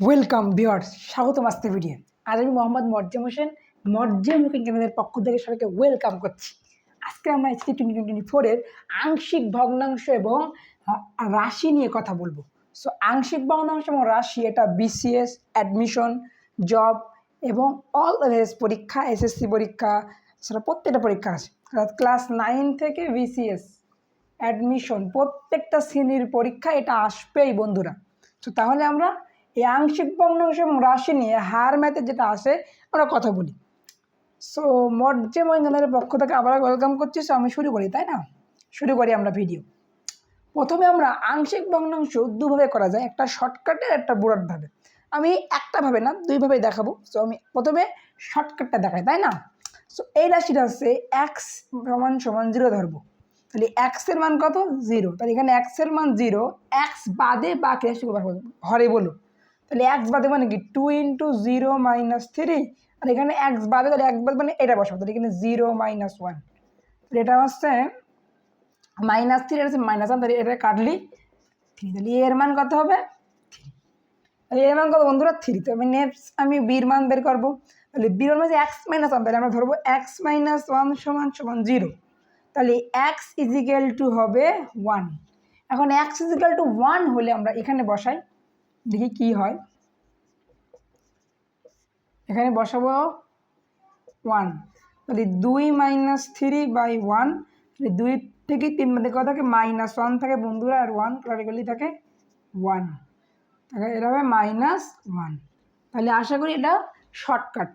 Welcome viewers, স্বাগতম আজকে video. আজ আমি মোহাম্মদ মর্জেম হোসেন মর্জেম কুকিং চ্যানেলের পক্ষ থেকে সবাইকে ওয়েলকাম করছি। আজকে আমরা HSC 2024-এর আংশিক ভগ্নাংশ এবং রাশি নিয়ে কথা বলবো। সো আংশিক ভগ্নাংশ এবং রাশি এটা BCS, অ্যাডমিশন, জব এবং অল পরীক্ষা, SSC পরীক্ষা, সেটা প্রত্যেকটা পরীক্ষা আছে। ক্লাস 9 থেকে BCS, অ্যাডমিশন প্রত্যেকটা শ্রেণীর পরীক্ষা এটা আসবেই বন্ধুরা। তো তাহলে আমরা এই আংশিক ভগ্নাংশ এবং রাশি নিয়ে হায়ার ম্যাথে যেটা আসে আমরা কথা বলি। সো মর্জেম চ্যানেলের পক্ষ থেকে আবার ওয়েলকাম করছি। সো আমি শুরু করি, তাই না? শুরু করি আমরা ভিডিও। প্রথমে আমরা আংশিক ভগ্নাংশ দুভাবে করা যায়, একটা শর্টকাটে একটা ব্রডভাবে। আমি একটা ভাবে না, দুইভাবে দেখাবো। সো আমি প্রথমে শর্টকাটটা দেখাই, তাই না? সো এই রাশিটা হচ্ছে এক্স সমান সমান 0 ধরবো। তাহলে এক্সের মান কত? 0। তাহলে এখানে এক্সের মান 0, এক্স বাদে বাকি রাশিগুলো হরে বলো। তাহলে এক্স বাদে মানে কি 2 × 0 - 3, আর এখানে এক্স বাদে, তাহলে এক বাদ মানে এটা বসাবো। তাহলে এখানে 0 - 1, তাহলে এটা হচ্ছে -3, এটা হচ্ছে -1, তাহলে এটা কাটলি 3। তাহলে এর মান কত হবে? 3। তাহলে এর মান কত বন্ধুরা? 3। তো আমি নেক্সট আমি বির মান বের করবো। তাহলে বির মান হচ্ছে x - 1, তাহলে আমরা ধরবো x - 1 = 0। তাহলে x = হবে 1। এখন x = 1 হলে আমরা এখানে বসাই, দেখি কি হয়। এখানে বসাবো 1, তাহলে 2 - 3/1, 2 থেকে 3 মধ্যে কত থাকে? -1 থাকে বন্ধুরা, আর 1 কাটাকাটি থাকে 1, তাহলে এটা হবে -1। তাহলে আশা করি এটা শর্টকাট।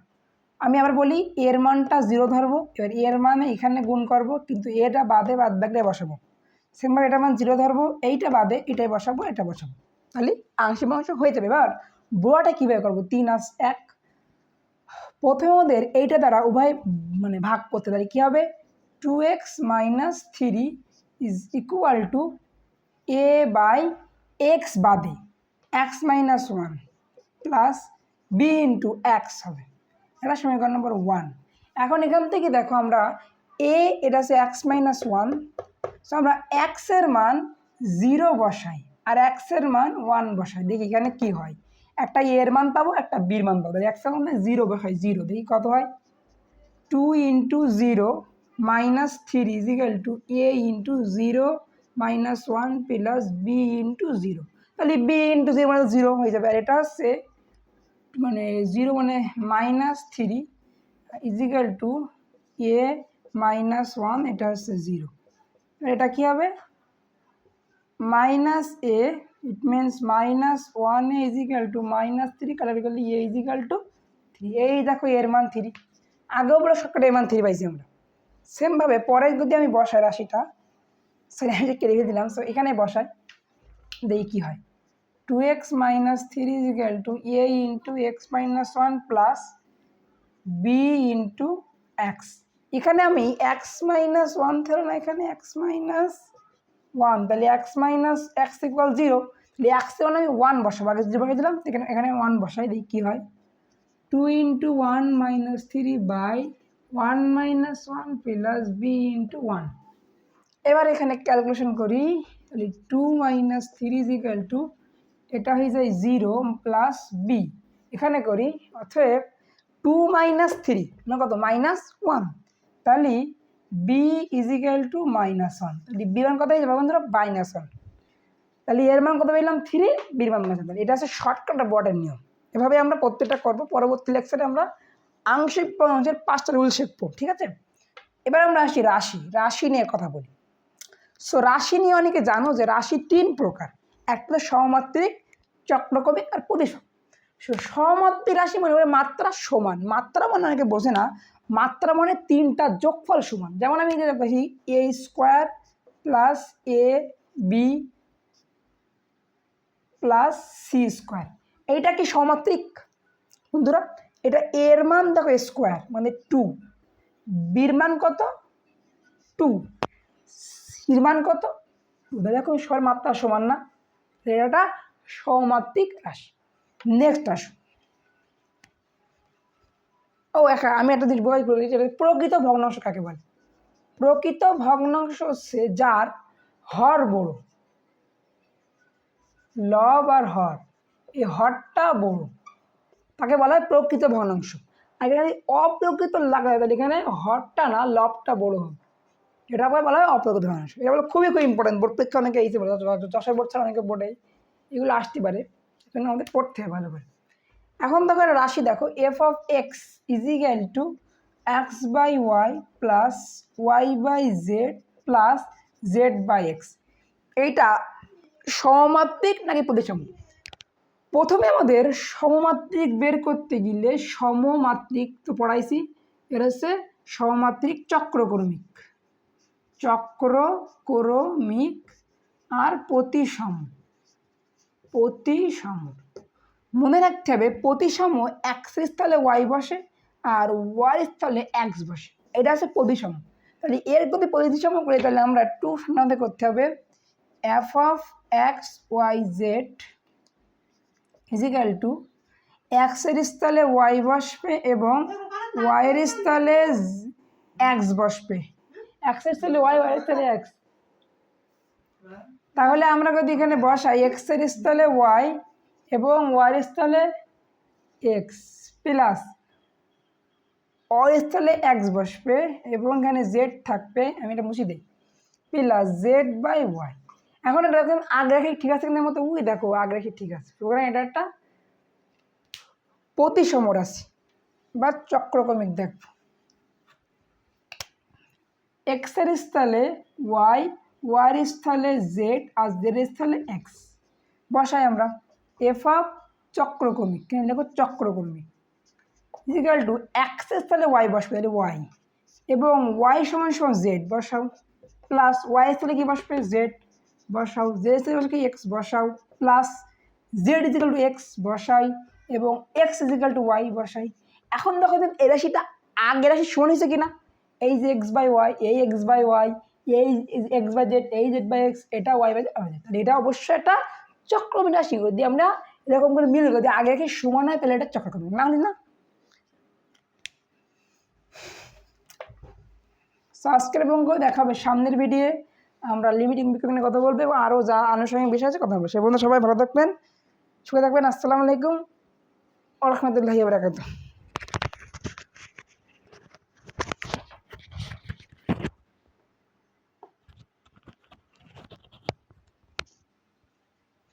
আমি আবার বলি এর মানটা 0 ধরবো, এবার এর মানে এখানে গুণ করব, কিন্তু এটা বাদে বাদ বাকিটা বসাবো। সেমভাবে এটার মান 0 ধরবো, এইটা বাদে এটাই বসাবো, এটা বসাবো, তাহলে আংশিক ভগ্নাংশ হয়ে যাবে। এবার বড়টা কীভাবে করবো? 3 আর 1, প্রথমে ওদের এইটা দ্বারা উভয় ভাগ করতে, তাহলে কী হবে? 2x - 3 = a/x বাদে x - 1 প্লাস b × x হবে। এটা সমীকরণ নম্বর 1। এখন এখান থেকে দেখো আমরা এটা হচ্ছে x - 1, সো আমরা x এর মান 0 বসাই আর x এর মান 1 বসাই, দেখি এখানে কি হয়। একটা এর মান পাবো, একটা বির মান পাবো। x এর মান 0 বসাই, 0, দেখি কত হয়। 2 × 0 - 3 a × 0 - 1 প্লাস b × 0, তাহলে b × 0 মানে 0 হয়ে যাবে। আর এটা হচ্ছে 0 মানে -3 a - 1, এটা হচ্ছে 0। এটা কি হবে? -a, it means -1a -3, colour করলে a = 3। এই দেখো এর মান 3, আগেও বলে শর্টকাটে এর মান 3 পাইছি আমরা। সেমভাবে পরে যদি আমি বসাই রাশিটা, সেটা আমি কেটে রেখে দিলাম। সো এখানে বসাই, দেখি কী হয়। 2x - 3 = a × x - 1 plus b × x। এখানে আমি x - 1 ধরো না, এখানে x - 1, তাহলে x - x = 0, তাহলে x এর মানে আমি 1 বসাবো, আগে 0 বসিয়ে দিলাম, এখানে 1 বসাই, দেখি কী হয়। 2 × 1 - 3/1 - 1 প্লাস b × 1। এবার এখানে ক্যালকুলেশন করি, তাহলে 2 - 3 = এটা হয়ে যায় 0 প্লাস b, এখানে করি। অতএব 2 - 3 মানে কত? -1, তাহলে b = -1, তাহলে b মান কত হয়ে যাবে বন্ধুরা? -1। তাহলে এর মান কত পেলাম? 3, বির মান -1। তাহলে এটা হচ্ছে শর্টকাট বোর্ডের নিয়ম। এভাবে আমরা প্রত্যেকটা করবো। পরবর্তী লেকচারে আমরা আংশিক ভগ্নাংশের 5টা রুল শিখবো, ঠিক আছে? এবার আমরা আসি রাশি নিয়ে কথা বলি। সো রাশি নিয়ে অনেকে জানো যে রাশি 3 প্রকার, একটা সমমাত্রিক, চক্রকোণিক আর প্রতিসম। সো সমমাত্রিক রাশি মানে মাত্রা সমান। মাত্রা মানে অনেকে বোঝে না, মাত্রা মানে 3টা যোগফল সমান। যেমন আমি যেটা বলছি a² plus ab plus c², এইটা কি সমমাত্রিক বন্ধুরা? এটা এর মান দেখো স্কোয়ার মানে 2, বির মান কত? 2, সির মান কত? 2। দেখো সবার মাত্রা সমান না, এটা সমমাত্রিক রাশি। নেক্সট আসো, আমি একটা জিনিস বলে প্রকৃত ভগ্নাংশ কাকে বলে? প্রকৃত ভগ্নাংশ হচ্ছে যার হর বড়, লব আর হর এই হরটা বড়, তাকে বলা হয় প্রকৃত ভগ্নাংশ। আর এখানে অপ্রকৃত লাগায় তাহলে এখানে হরটা না লবটা বড় হবে, এটা বলা হয় অপ্রকৃত ভগ্নাংশ। এটা বলে খুবই খুব ইম্পর্টেন্ট, বোর্ড পরীক্ষা অনেকে এইসে বলে, যশোর বোর্ড ছাড়া অনেকে বোর্ডে এগুলো আসতে পারে, সেজন্য আমাদের পড়তে হবে ভালো করে। এখন দেখো একটা রাশি দেখো, F of X is equal to X by Y plus Y by Z plus Z by X. এইটা সমমাত্রিক নাকি প্রতিসম? প্রথমে আমাদের সমমাত্রিক বের করতে গেলে সমমাত্রিক তো পড়াইছি, এর হচ্ছে সমমাত্রিক চক্রক্রমিক, চক্রক্রমিক আর প্রতিসম। প্রতিসম মনে রাখতে হবে, প্রতিসম এক্সের স্থলে ওয়াই বসে আর ওয়াই স্থলে এক্স বসে, এটা হচ্ছে প্রতিসম। তাহলে এর যদি প্রতিসম করে তাহলে আমরা টু সমাধান করতে হবে F of X Y Z is equal to এক্সের স্থলে ওয়াই বসবে এবং ওয়াইয়ের স্থলে এক্স বসবে, এক্সের স্থলে ওয়াই, ওয়াইয়ের স্থলে এক্স। তাহলে আমরা যদি এখানে বসাই এক্সের স্থলে ওয়াই এবং ওয়াইয়ের স্থলে এক্স প্লাস ওয়াইয়ের স্থলে এক্স বসবে এবং এখানে জেড থাকবে, আমি এটা মুছে দিই, প্লাস জেড বাই ওয়াই। এখন এটা আগ্রাহী ঠিক আছে কিন্তু মতো উই দেখো আগ্রাহী ঠিক আছে, সুতরাং এটা একটা প্রতিসম রাশি বা চক্রক্রমিক। দেখো এক্সের স্থলে ওয়াই, ওয়াইয়ের স্থলে জেড আর জেডের স্থলে এক্স বসাই আমরা, এফ অফ চক্রক্রমিক, কেন দেখো চক্রক্রমিক ইজিক্যাল টু এক্সের স্থলে ওয়াই বসবে তাহলে ওয়াই এবং ওয়াই সমান সমান জেড বসাও প্লাস ওয়াই স্থলে কি বসবে জেড বসাও, জেড স্থলে বসে কি এক্স বসাও plus Z is equal to X বসাই এবং এক্স ইজিক্যাল টু ওয়াই বসাই। এখন দেখো এই রাশিটা আগের রাশি সমান হয়েছে কিনা, এই যে এক্স বাই ওয়াই, এই এক্স বাই ওয়াই, এই এক্স বাই জেড, এই জেড বাই এক্স, এটা ওয়াই বাই জেড, তাহলে এটা অবশ্যই একটা চক্রক্রমিক রাশি। যদি আমরা এরকম করে মিল যদি আগে রেখে সমান হয় তাহলে এটা চক্রক্রমিক, না হলে না। সাবস্ক্রাইব এবং করে দেখাবে সামনের ভিডিও আমরা লিমিটিং বিকরণে কথা বলবো এবং আরও যা আনুষঙ্গিক বিষয় আছে কথা বলবো। সে বন্ধু সবাই ভালো থাকবেন, সুখে থাকবেন। আসসালামু আলাইকুম ওয়া রাহমাতুল্লাহি ওয়া বারাকাতুহু।